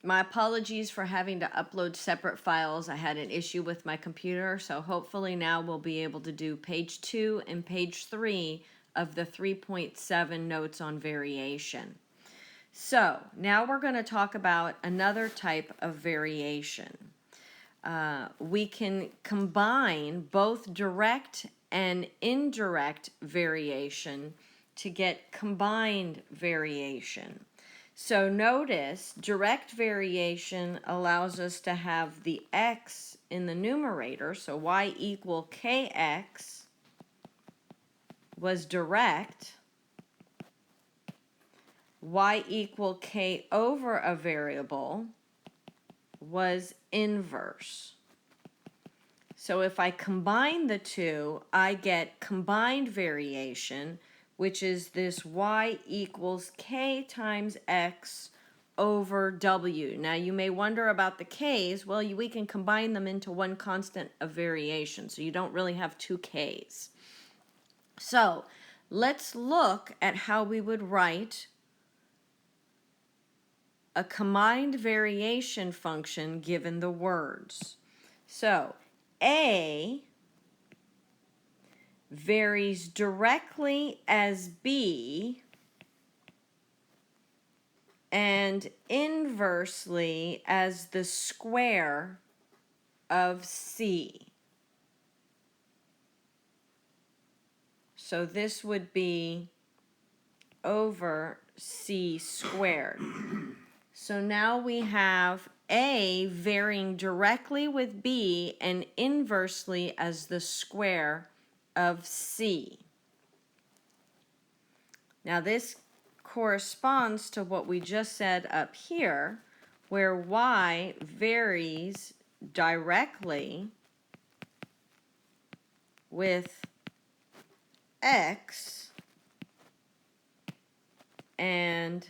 My apologies for having to upload separate files. I had an issue with my computer, so hopefully now we'll be able to do page 2 and page 3 of the 3.7 notes on variation. So now we're going to talk about another type of variation. We can combine both direct and indirect variation to get combined variation. So notice direct variation allows us to have the x in the numerator, so y equal kx was direct, y equal k over a variable was inverse. So if I combine the two, I get combined variation, which is this y equals k times x over w. Now you may wonder about the k's. Well, we can combine them into one constant of variation, so you don't really have two k's. So let's look at how we would write a combined variation function given the words. So A varies directly as B and inversely as the square of C. So this would be over C squared. So now we have A varying directly with B and inversely as the square of C. Now this corresponds to what we just said up here, where y varies directly with x and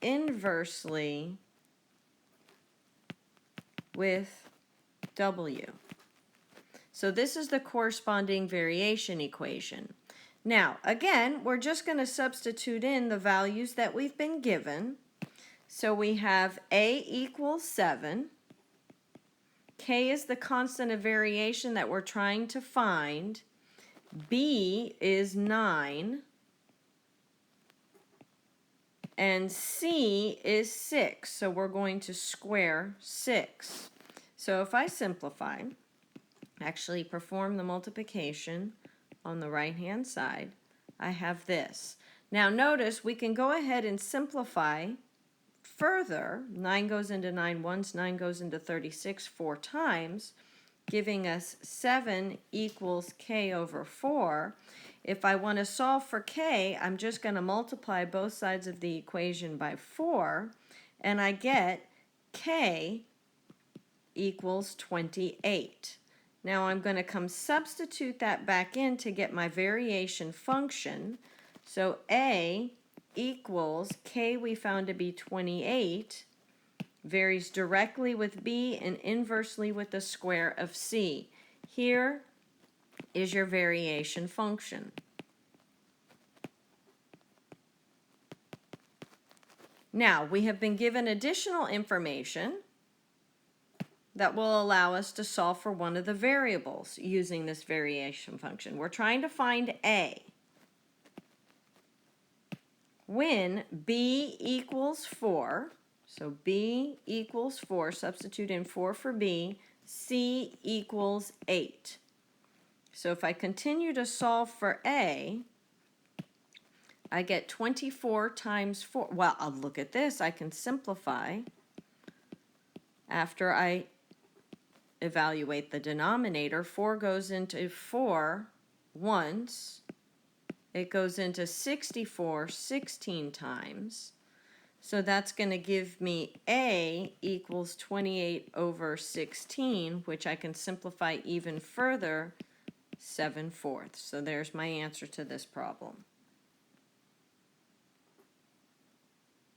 inversely with w. So this is the corresponding variation equation. Now, again, we're just going to substitute in the values that we've been given. So we have A equals 7. K is the constant of variation that we're trying to find. B is 9. And C is 6. So we're going to square 6. So if I simplify, actually perform the multiplication on the right-hand side, I have this. Now notice we can go ahead and simplify further. 9 goes into 9 once, 9 goes into 36 4 times, giving us 7 equals k over 4. If I want to solve for k, I'm just going to multiply both sides of the equation by 4, and I get k equals 28. Now I'm going to come substitute that back in to get my variation function. So A equals k we found to be 28, varies directly with B and inversely with the square of C. Here is your variation function. Now we have been given additional information that will allow us to solve for one of the variables using this variation function. We're trying to find A. When B equals 4, so B equals 4, substitute in 4 for B, C equals 8. So if I continue to solve for A, I get 24 times 4. Well, I'll look at this. I can simplify after I evaluate the denominator. 4 goes into 4 once. It goes into 64 16 times. So that's going to give me A equals 28 over 16, which I can simplify even further, 7/4. So there's my answer to this problem.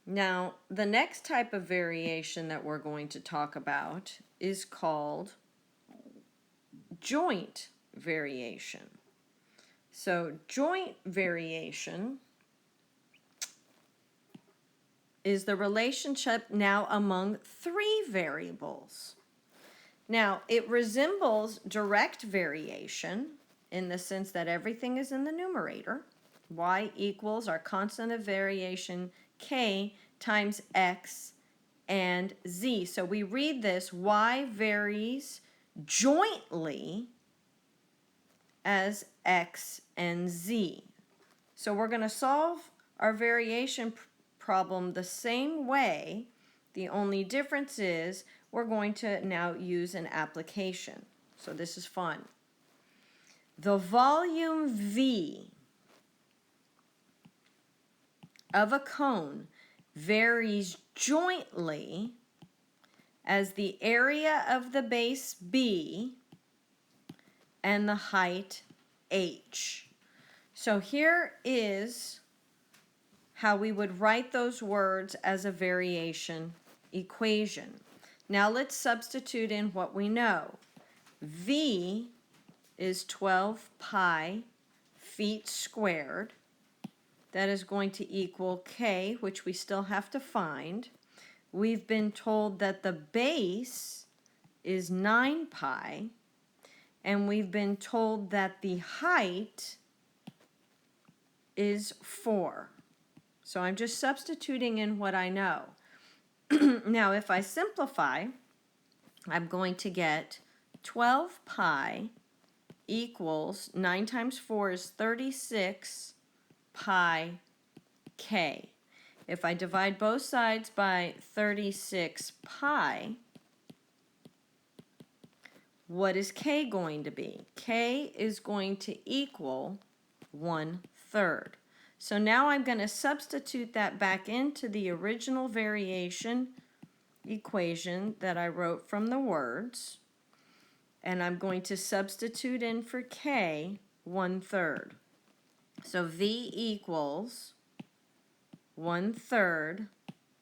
Now, the next type of variation that we're going to talk about is called joint variation. So joint variation is the relationship now among three variables. Now, it resembles direct variation in the sense that everything is in the numerator. Y equals our constant of variation k times x and z. So we read this, y varies jointly as x and z. So we're going to solve our variation problem the same way. The only difference is we're going to now use an application. So this is fun. The volume V of a cone varies jointly as the area of the base B and the height h. So here is how we would write those words as a variation equation. Now let's substitute in what we know. V is 12 pi feet squared. That is going to equal k, which we still have to find. We've been told that the base is 9 pi, and we've been told that the height is 4. So I'm just substituting in what I know. Now, if I simplify, I'm going to get 12 pi equals 9 times 4 is 36 pi k. If I divide both sides by 36 pi, what is k going to be? K is going to equal 1/3. So now I'm going to substitute that back into the original variation equation that I wrote from the words, and I'm going to substitute in for k 1/3. So V equals 1/3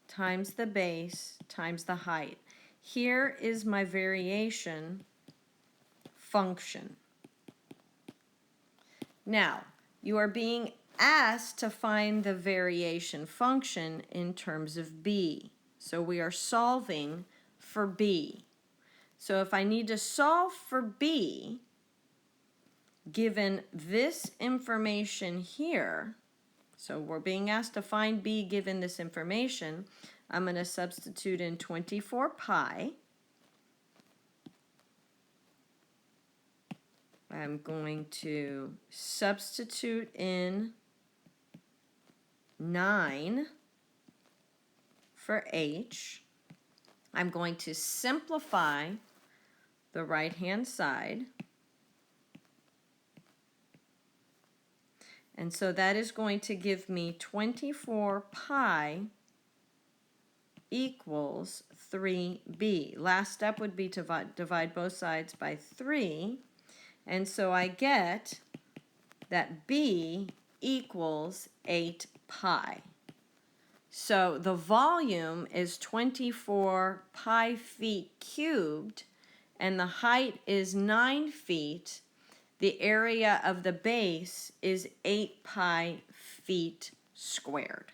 times the base times the height. Here is my variation function. Now, you are being asked to find the variation function in terms of B. So we are solving for B. So if I need to solve for B, given this information here, so we're being asked to find B given this information, I'm going to substitute in 24 pi. I'm going to substitute in 9 for h. I'm going to simplify the right-hand side. And so that is going to give me 24 pi equals 3b. Last step would be to divide both sides by 3. And so I get that b equals 8 pi. So the volume is 24 pi feet cubed, and the height is 9 feet. The area of the base is 8 pi feet squared.